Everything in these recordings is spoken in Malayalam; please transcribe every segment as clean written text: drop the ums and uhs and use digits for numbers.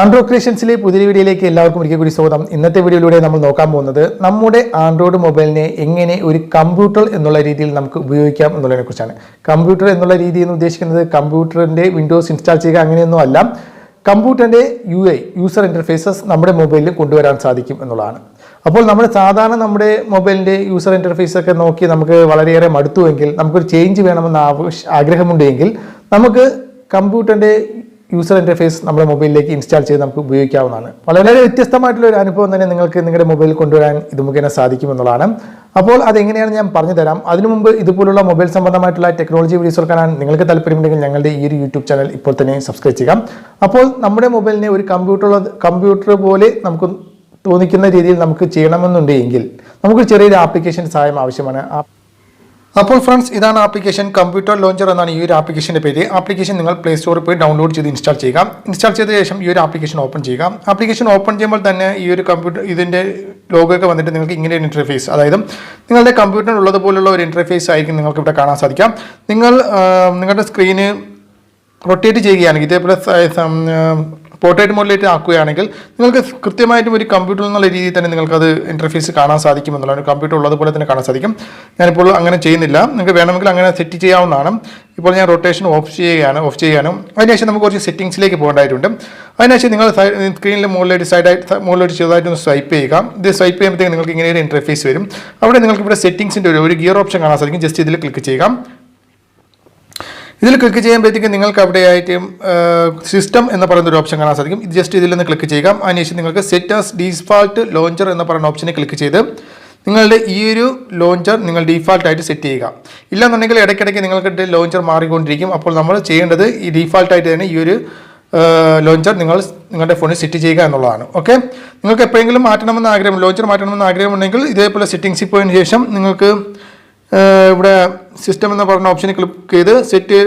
ആൻഡ്രോയിഡ് ക്രിയേഷൻസിലെ പുതിയ വീഡിയോയിലേക്ക് എല്ലാവർക്കും ഒരിക്കൽ കൂടി സ്വാഗതം. ഇന്നത്തെ വീഡിയോയിലൂടെ നമ്മൾ നോക്കാൻ പോകുന്നത് നമ്മുടെ ആൻഡ്രോയിഡ് മൊബൈലിനെ എങ്ങനെ ഒരു കമ്പ്യൂട്ടർ എന്നുള്ള രീതിയിൽ നമുക്ക് ഉപയോഗിക്കാം എന്നുള്ളതിനെ കുറിച്ചാണ്. കമ്പ്യൂട്ടർ എന്നുള്ള രീതി എന്ന് ഉദ്ദേശിക്കുന്നത് കമ്പ്യൂട്ടറിന്റെ വിൻഡോസ് ഇൻസ്റ്റാൾ ചെയ്യുക അങ്ങനെയൊന്നും അല്ല, കമ്പ്യൂട്ടറിന്റെ യൂസർ ഇന്റർഫേസസ് നമ്മുടെ മൊബൈലിൽ കൊണ്ടുവരാൻ സാധിക്കും എന്നുള്ളതാണ്. അപ്പോൾ നമ്മുടെ മൊബൈലിന്റെ യൂസർ ഇന്റർഫേസ് ഒക്കെ നോക്കി നമുക്ക് വളരെയേറെ മടുത്തുവെങ്കിൽ, നമുക്കൊരു ചേഞ്ച് വേണമെന്ന് ആഗ്രഹമുണ്ടെങ്കിൽ നമുക്ക് കമ്പ്യൂട്ടറിന്റെ യൂസർ ഇന്റർഫേസ് നമ്മുടെ മൊബൈലിലേക്ക് ഇൻസ്റ്റാൾ ചെയ്ത് നമുക്ക് ഉപയോഗിക്കാവുന്നതാണ്. വളരെ വ്യത്യസ്തമായിട്ടുള്ള ഒരു അനുഭവം തന്നെ നിങ്ങൾക്ക് നിങ്ങളുടെ മൊബൈലിൽ കൊണ്ടുവരാൻ ഇത് മുഖേന സാധിക്കുമെന്നുള്ളതാണ്. അപ്പോൾ അതെങ്ങനെയാണ് ഞാൻ പറഞ്ഞു തരാം. അതിനു മുമ്പ് ഇതുപോലുള്ള മൊബൈൽ സംബന്ധമായിട്ടുള്ള ടെക്നോളജി വീഡിയോസ് കാണാൻ നിങ്ങൾക്ക് താല്പര്യമുണ്ടെങ്കിൽ ഞങ്ങളുടെ ഈ ഒരു യൂട്യൂബ് ചാനൽ ഇപ്പോൾ തന്നെ സബ്സ്ക്രൈബ് ചെയ്യാം. അപ്പോൾ നമ്മുടെ മൊബൈലിനെ ഒരു കമ്പ്യൂട്ടർ പോലെ നമുക്ക് തോന്നിക്കുന്ന രീതിയിൽ നമുക്ക് ചെയ്യണമെന്നുണ്ടെങ്കിൽ നമുക്ക് ചെറിയൊരു ആപ്ലിക്കേഷൻ സഹായം ആവശ്യമാണ്. അപ്പോൾ ഫ്രണ്ട്സ്, ഇതാണ് ആപ്ലിക്കേഷൻ. കമ്പ്യൂട്ടർ ലോഞ്ചർ എന്നാണ് ഈ ഒരു ആപ്ലിക്കേഷൻ്റെ പേര്. ആപ്ലിക്കേഷൻ നിങ്ങൾ പ്ലേ സ്റ്റോറിൽ പോയി ഡൗൺലോഡ് ചെയ്ത് ഇൻസ്റ്റാൾ ചെയ്യുക. ഇൻസ്റ്റാൾ ചെയ്ത ശേഷം ഈ ഒരു ആപ്ലിക്കേഷൻ ഓപ്പൺ ചെയ്യുക. ആപ്ലിക്കേഷൻ ഓപ്പൺ ചെയ്യുമ്പോൾ തന്നെ ഈ ഒരു ഇതിൻ്റെ ലോഗോ ഒക്കെ വന്നിട്ട് നിങ്ങൾക്ക് ഇങ്ങനെ ഒരു ഇൻ്റർഫേസ്, അതായത് നിങ്ങളുടെ കമ്പ്യൂട്ടറിൽ ഉള്ളതുപോലുള്ള ഒരു ഇൻ്റർഫേസ് ആയിരിക്കും നിങ്ങൾക്ക് ഇവിടെ കാണാൻ സാധിക്കാം. നിങ്ങളുടെ സ്ക്രീന് റൊട്ടേറ്റ് ചെയ്യുകയാണെങ്കിൽ, ഇതേപോലെ പോർട്രേറ്റ് മോഡിലേക്ക് ആക്കുകയാണെങ്കിൽ നിങ്ങൾക്ക് കൃത്യമായിട്ടും ഒരു കമ്പ്യൂട്ടർ എന്നുള്ള രീതിയിൽ തന്നെ നിങ്ങൾക്കത് ഇൻ്റർഫേസ് കാണാൻ സാധിക്കുമെന്നുള്ളതാണ്. കമ്പ്യൂട്ടർ ഉള്ളതുപോലെ തന്നെ കാണാൻ സാധിക്കും. ഞാനിപ്പോൾ അങ്ങനെ ചെയ്യുന്നില്ല, നിങ്ങൾക്ക് വേണമെങ്കിൽ അങ്ങനെ സെറ്റ് ചെയ്യാവുന്നതാണ്. ഇപ്പോൾ ഞാൻ റൊട്ടേഷൻ ഓഫ് ചെയ്യാനും അതിനുശേഷം നമുക്ക് കുറച്ച് സെറ്റിംഗ്സിലേക്ക് പോകേണ്ടതായിട്ടുണ്ട്. അതിനുശേഷം നിങ്ങൾ സ്ക്രീനിൽ മുകളിലോട്ട് ചെറുതായിട്ടൊന്ന് സ്വൈപ്പ് ചെയ്യുക. ഇത് സ്വൈപ്പ് ചെയ്യുമ്പോഴത്തേക്ക് നിങ്ങൾക്ക് ഇങ്ങനെ ഒരു ഇൻ്റർഫേസ് വരും. അവിടെ നിങ്ങൾക്ക് ഇവിടെ സെറ്റിംഗ്സിൻ്റെ ഒരു ഗിയർ ഓപ്ഷൻ കാണാൻ സാധിക്കും. ജസ്റ്റ് ഇതിൽ ക്ലിക്ക് ചെയ്യുക. ഇതിൽ ക്ലിക്ക് ചെയ്യുമ്പോഴത്തേക്കും നിങ്ങൾക്ക് അവിടെയായിട്ട് സിസ്റ്റം എന്ന് പറയുന്ന ഒരു ഓപ്ഷൻ കാണാൻ സാധിക്കും. ഇത് ജസ്റ്റ് ഇതിൽ നിന്ന് ക്ലിക്ക് ചെയ്യുക. അതിനുശേഷം നിങ്ങൾക്ക് സെറ്റ് ആസ് ഡീഫാൾട്ട് ലോഞ്ചർ എന്ന് പറയുന്ന ഓപ്ഷനിൽ ക്ലിക്ക് ചെയ്ത് നിങ്ങളുടെ ഈ ഒരു ലോഞ്ചർ നിങ്ങൾ ഡീഫാൾട്ടായിട്ട് സെറ്റ് ചെയ്യുക. ഇല്ലെന്നുണ്ടെങ്കിൽ ഇടയ്ക്കിടയ്ക്ക് നിങ്ങൾക്ക് ലോഞ്ചർ മാറിക്കൊണ്ടിരിക്കും. അപ്പോൾ നമ്മൾ ചെയ്യേണ്ടത് ഈ ഡീഫാൾട്ടായിട്ട് തന്നെ ഈ ഒരു ലോഞ്ചർ നിങ്ങളുടെ ഫോണിൽ സെറ്റ് ചെയ്യുക എന്നുള്ളതാണ്. ഓക്കെ, നിങ്ങൾക്ക് എപ്പോഴെങ്കിലും ലോഞ്ചർ മാറ്റണമെന്ന് ആഗ്രഹമുണ്ടെങ്കിൽ ഇതേപോലെ സെറ്റിംഗ്സിൽ പോയതിനു ശേഷം നിങ്ങൾക്ക് ഇവിടെ സിസ്റ്റം എന്ന് പറയുന്ന ഓപ്ഷനിൽ ക്ലിക്ക് ചെയ്ത് സെറ്റ്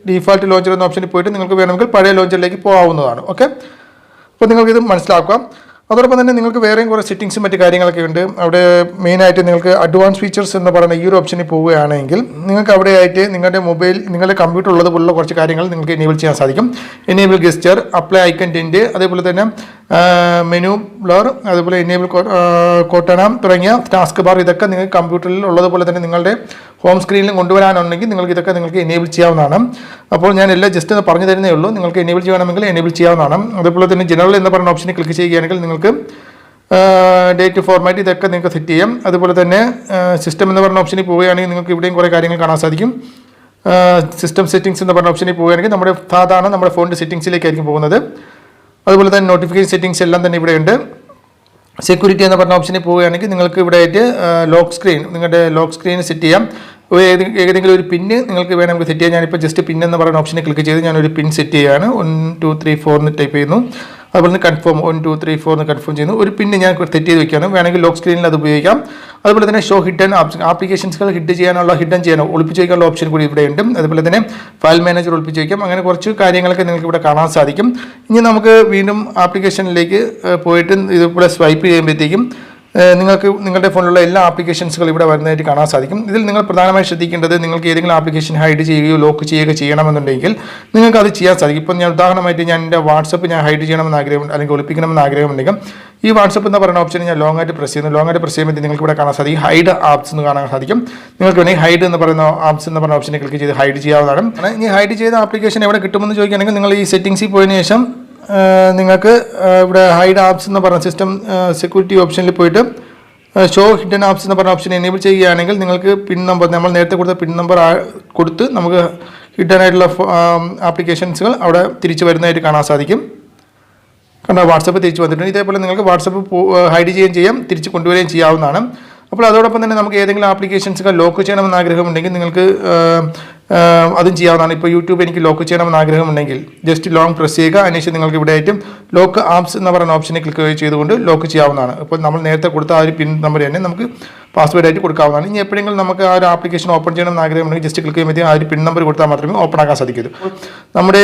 ഡീഫാൾട്ട് ലോഞ്ചർ എന്ന ഓപ്ഷനിൽ പോയിട്ട് നിങ്ങൾക്ക് വേണമെങ്കിൽ പഴയ ലോഞ്ചറിലേക്ക് പോകാവുന്നതാണ്. ഓക്കെ, അപ്പോൾ നിങ്ങൾക്കിത് മനസ്സിലാക്കാം. അതോടൊപ്പം തന്നെ നിങ്ങൾക്ക് വേറെയും കുറേ സെറ്റിംഗ്സും മറ്റു കാര്യങ്ങളൊക്കെ ഉണ്ട്. അവിടെ മെയിനായിട്ട് നിങ്ങൾക്ക് അഡ്വാൻസ് ഫീച്ചേഴ്സ് എന്ന് പറയുന്ന ഈ ഒരു ഓപ്ഷനിൽ പോവുകയാണെങ്കിൽ നിങ്ങൾക്ക് അവിടെയായിട്ട് നിങ്ങളുടെ കമ്പ്യൂട്ടർ ഉള്ളതുപോലുള്ള കുറച്ച് കാര്യങ്ങൾ നിങ്ങൾക്ക് എനേബിൾ ചെയ്യാൻ സാധിക്കും. എനേബിൾ ഗെസ്റ്റർ, അപ്ലൈ ഐക്കൺ ടിൻറ്റ്, അതേപോലെ തന്നെ മെനു ബ്ലർ, അതേപോലെ എനേബിൾ കോട്ടന തുടങ്ങിയ ടാസ്ക് ബാർ, ഇതൊക്കെ നിങ്ങൾക്ക് കമ്പ്യൂട്ടറിൽ ഉള്ളതുപോലെ തന്നെ നിങ്ങളുടെ ഹോം സ്ക്രീനിലും കൊണ്ടുവരാനുണ്ടെങ്കിൽ നിങ്ങൾക്ക് എനേബിൾ ചെയ്യാവുന്നതാണ്. അപ്പോൾ ഞാൻ എല്ലാം ജസ്റ്റ് പറഞ്ഞു തരുന്നേ ഉള്ളൂ. നിങ്ങൾക്ക് എനേബിൾ ചെയ്യണമെങ്കിൽ എനേബിൾ ചെയ്യാവുന്നതാണ്. അതേപോലെ തന്നെ ജനറൽ എന്ന് പറയുന്ന ഓപ്ഷനിൽ ക്ലിക്ക് ചെയ്യുകയാണെങ്കിൽ നിങ്ങൾക്ക് ഡേറ്റ് ഫോർമാറ്റ് ഇതൊക്കെ നിങ്ങൾക്ക് സെറ്റ് ചെയ്യാം. അതുപോലെ തന്നെ സിസ്റ്റം എന്ന് പറയുന്ന ഓപ്ഷനിൽ പോവുകയാണെങ്കിൽ നിങ്ങൾക്ക് ഇവിടെയും കുറേ കാര്യങ്ങൾ കാണാൻ സാധിക്കും. സിസ്റ്റം സെറ്റിംഗ്സ് എന്ന് പറഞ്ഞ ഓപ്ഷനിൽ പോവുകയാണെങ്കിൽ നമ്മുടെ ഫോണിൻ്റെ സെറ്റിംഗ്സിലേക്കായിരിക്കും പോകുന്നത്. അതുപോലെ തന്നെ നോട്ടിഫിക്കേഷൻ സെറ്റിംഗ്സ് എല്ലാം തന്നെ ഇവിടെയുണ്ട്. സെക്യൂരിറ്റി എന്ന് പറഞ്ഞ ഓപ്ഷനിൽ പോവുകയാണെങ്കിൽ നിങ്ങൾക്ക് ഇവിടെ ആയിട്ട് നിങ്ങളുടെ ലോക്ക് സ്ക്രീൻ സെറ്റ് ചെയ്യാം. ഏതെങ്കിലും ഒരു പിന്ന് നിങ്ങൾക്ക് വേണമെങ്കിൽ സെറ്റ് ചെയ്യാം. ഞാനിപ്പോൾ ജസ്റ്റ് പിൻ എന്ന് പറയുന്ന ഓപ്ഷനിൽ ക്ലിക്ക് ചെയ്ത് ഞാനൊരു പിൻ സെറ്റ് ചെയ്യുകയാണ്. 1 2 3 4 എന്ന് ടൈപ്പ് ചെയ്യുന്നു. അതുപോലെ തന്നെ കൺഫേം 1 2 3 4 എന്ന് കൺഫേം ചെയ്യുന്നു. ഒരു പിന്ന് ഞാൻ സെറ്റ് ചെയ്ത് വെക്കുകയാണ്. വേണമെങ്കിൽ ലോക്ക് സ്ക്രീനിൽ അത് ഉപയോഗിക്കാം. അതുപോലെ തന്നെ ഷോ ഹിഡൻ ആപ്ലിക്കേഷൻസുകൾ ഹിഡൻ ചെയ്യാനോ ഒളിപ്പിച്ച് വയ്ക്കാനുള്ള ഓപ്ഷൻ കൂടി ഇവിടെ ഉണ്ട്. അതുപോലെ തന്നെ ഫയൽ മാനേജർ ഒളിപ്പിച്ച് വയ്ക്കാം. അങ്ങനെ കുറച്ച് കാര്യങ്ങളൊക്കെ നിങ്ങൾക്ക് ഇവിടെ കാണാൻ സാധിക്കും. ഇനി നമുക്ക് വീണ്ടും ആപ്ലിക്കേഷനിലേക്ക് പോയിട്ട് ഇതിവിടെ സ്വൈപ്പ് ചെയ്യുമ്പോഴത്തേക്കും നിങ്ങൾക്ക് നിങ്ങളുടെ ഫോണിലുള്ള എല്ലാ ആപ്ലിക്കേഷൻസുകൾ ഇവിടെ വരുന്നതായിട്ട് കാണാൻ സാധിക്കും. ഇതിൽ നിങ്ങൾ പ്രധാനമായി ശ്രദ്ധിക്കേണ്ടത്, നിങ്ങൾക്ക് ഏതെങ്കിലും ആപ്ലിക്കേഷൻ ഹൈഡ് ചെയ്യുകയോ ലോക്ക് ചെയ്യുകയോ ചെയ്യണമെന്നുണ്ടെങ്കിൽ നിങ്ങൾക്ക് അത് ചെയ്യാൻ സാധിക്കും. ഇപ്പോൾ ഉദാഹരണമായിട്ട് എൻ്റെ വാട്സപ്പ് ഹൈഡ് ചെയ്യണമെന്ന് ആഗ്രഹമുണ്ട്, അല്ലെങ്കിൽ ഒളിപ്പിക്കണമെന്ന് ആഗ്രഹമുണ്ടെങ്കിൽ ഈ വാട്സപ്പ് എന്ന് പറയുന്ന ഓപ്ഷൻ ഞാൻ ലോങ് ആയിട്ട് പ്രസ് ചെയ്യുമ്പോൾ നിങ്ങൾക്ക് ഇവിടെ കാണാൻ സാധിക്കും ഹൈഡ് ആപ്സ് എന്ന് കാണാൻ സാധിക്കും. നിങ്ങൾക്ക് വേണമെങ്കിൽ ഹൈഡ് എന്ന് പറയുന്ന ആപ്സ് എന്ന് പറയുന്ന ഓപ്ഷനെ ക്ലിക്ക് ചെയ്ത് ഹൈഡ് ചെയ്യാവുന്നതാണ്. ഇനി ഹൈഡ് ചെയ്ത ആപ്ലിക്കേഷൻ എവിടെ കിട്ടുമെന്ന് ചോദിക്കുകയാണെങ്കിൽ നിങ്ങൾ ഈ സെറ്റിംഗ്സിൽ പോയതിനു ശേഷം നിങ്ങൾക്ക് ഇവിടെ ഹൈഡ് ആപ്സ് എന്ന് പറഞ്ഞ സിസ്റ്റം സെക്യൂരിറ്റി ഓപ്ഷനിൽ പോയിട്ട് ഷോ ഹിഡൻ ആപ്സ് എന്ന് പറഞ്ഞ ഓപ്ഷൻ എനേബിൾ ചെയ്യുകയാണെങ്കിൽ നിങ്ങൾക്ക് നമ്മൾ നേരത്തെ കൊടുത്ത പിൻ നമ്പർ കൊടുത്ത് നമുക്ക് ഹിഡൻ ആയിട്ടുള്ള ആപ്ലിക്കേഷൻസുകൾ അവിടെ തിരിച്ചു വരുന്നതായിട്ട് കാണാൻ സാധിക്കും. കാരണം വാട്സപ്പ് തിരിച്ചു വന്നിട്ടുണ്ട്. ഇതേപോലെ നിങ്ങൾക്ക് വാട്സപ്പ് ഹൈഡ് ചെയ്യുകയും ചെയ്യാം, തിരിച്ച് കൊണ്ടുവരികയും ചെയ്യാവുന്നതാണ്. അപ്പോൾ അതോടൊപ്പം തന്നെ നമുക്ക് ഏതെങ്കിലും ആപ്ലിക്കേഷൻസുകൾ ലോക്ക് ചെയ്യണമെന്ന് ആഗ്രഹമുണ്ടെങ്കിൽ നിങ്ങൾക്ക് അതും ചെയ്യാവുന്നതാണ്. ഇപ്പോൾ യൂട്യൂബ് എനിക്ക് ലോക്ക് ചെയ്യണമെന്ന് ആഗ്രഹമുണ്ടെങ്കിൽ ജസ്റ്റ് ലോങ് പ്രസ് ചെയ്യുക. അതിനുശേഷം നിങ്ങൾക്ക് ഇവിടെ ആയിട്ടും ലോക്ക് ആപ്സ് എന്ന് പറയുന്ന ഓപ്ഷനെ ക്ലിക്ക് ചെയ്തുകൊണ്ട് ലോക്ക് ചെയ്യാവുന്നതാണ്. അപ്പോൾ നമ്മൾ നേരത്തെ കൊടുത്ത ആ ഒരു പിൻ നമ്പർ തന്നെ നമുക്ക് പാസ്വേഡ് ആയിട്ട് കൊടുക്കാവുന്നതാണ്. ഇനി എപ്പോഴെങ്കിലും നമുക്ക് ആ ഒരു ആപ്ലിക്കേഷൻ ഓപ്പൺ ചെയ്യണമെന്ന് ആഗ്രഹമുണ്ടെങ്കിൽ ജസ്റ്റ് ക്ലിക്ക് ചെയ്യുമ്പോഴത്തേക്കും ആ ഒരു പിൻ നമ്പർ കൊടുത്താൽ മാത്രമേ ഓപ്പൺ ആക്കാൻ സാധിക്കൂ. നമ്മുടെ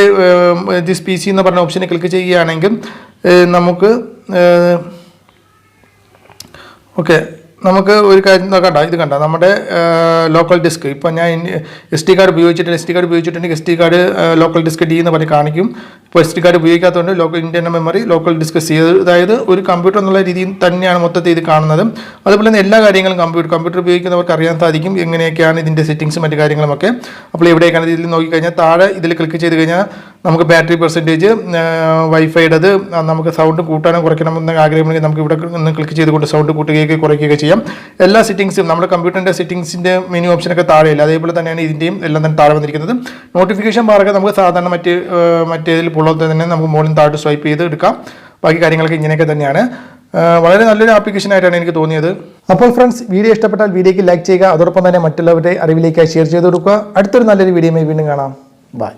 ദിസ് PC എന്ന് പറഞ്ഞ ഓപ്ഷനെ ക്ലിക്ക് ചെയ്യുകയാണെങ്കിൽ നമുക്ക് നമുക്ക് ഒരു കാര്യം കണ്ട ഇത് കണ്ട നമ്മുടെ ലോക്കൽ ഡിസ്ക് ഇപ്പോൾ ഞാൻ SD കാർഡ് ഉപയോഗിച്ചിട്ടുണ്ടെങ്കിൽ SD card local disk D എന്ന് പറഞ്ഞ് കാണിക്കും. ഇപ്പോൾ SD കാർഡ് ഉപയോഗിക്കാത്തതുകൊണ്ട് local internal memory local disk C, അതായത് ഒരു കമ്പ്യൂട്ടർ എന്നുള്ള രീതിയിൽ തന്നെയാണ് മൊത്തത്തിൽ ഇത് കാണുന്നത്. അതുപോലെ തന്നെ എല്ലാ കാര്യങ്ങളും കമ്പ്യൂട്ടർ ഉപയോഗിക്കുന്നവർക്ക് അറിയാൻ സാധിക്കും എങ്ങനെയൊക്കെയാണ് ഇതിൻ്റെ സെറ്റിങ്സും മറ്റു കാര്യങ്ങളുമൊക്കെ. അപ്പോൾ എവിടെയൊക്കെയാണ് ഇതിൽ നോക്കിക്കഴിഞ്ഞാൽ താഴെ ഇതിൽ ക്ലിക്ക് ചെയ്ത് കഴിഞ്ഞാൽ നമുക്ക് ബാറ്ററി പെർസെൻറ്റേജ്, വൈഫൈയുടേത്, നമുക്ക് സൗണ്ട് കൂട്ടാനോ കുറയ്ക്കണം എന്ന് ആഗ്രഹമുണ്ടെങ്കിൽ നമുക്ക് ഇവിടെ നിന്ന് ക്ലിക്ക് ചെയ്തുകൊണ്ട് സൗണ്ട് കൂട്ടുകയൊക്കെ കുറയ്ക്കുകയൊക്കെ ചെയ്യാം. എല്ലാ സെറ്റിങ്സും നമ്മുടെ കമ്പ്യൂട്ടറിൻ്റെ സെറ്റിങ്സിൻ്റെ മെനു ഓപ്ഷനൊക്കെ താഴെയില്ല, അതേപോലെ തന്നെയാണ് ഇതിൻ്റെയും എല്ലാം തന്നെ താഴെ വന്നിരിക്കുന്നത്. നോട്ടിഫിക്കേഷൻ ബാറൊക്കെ നമുക്ക് സാധാരണ മറ്റേതിൽ പോലെ തന്നെ നമുക്ക് മുകളിൽ താഴെ സ്വൈപ്പ് ചെയ്ത് എടുക്കാം. ബാക്കി കാര്യങ്ങളൊക്കെ ഇങ്ങനെയൊക്കെ തന്നെയാണ്. വളരെ നല്ലൊരു ആപ്ലിക്കേഷൻ ആയിട്ടാണ് എനിക്ക് തോന്നിയത്. അപ്പോൾ ഫ്രണ്ട്സ്, വീഡിയോ ഇഷ്ടപ്പെട്ടാൽ വീഡിയോയ്ക്ക് ലൈക്ക് ചെയ്യുക, അതോടൊപ്പം തന്നെ മറ്റുള്ളവരുടെ അറിവിലേക്കായി ഷെയർ ചെയ്ത് കൊടുക്കുക. അടുത്തൊരു നല്ലൊരു വീഡിയോയുമായി വീണ്ടും കാണാം. ബൈ.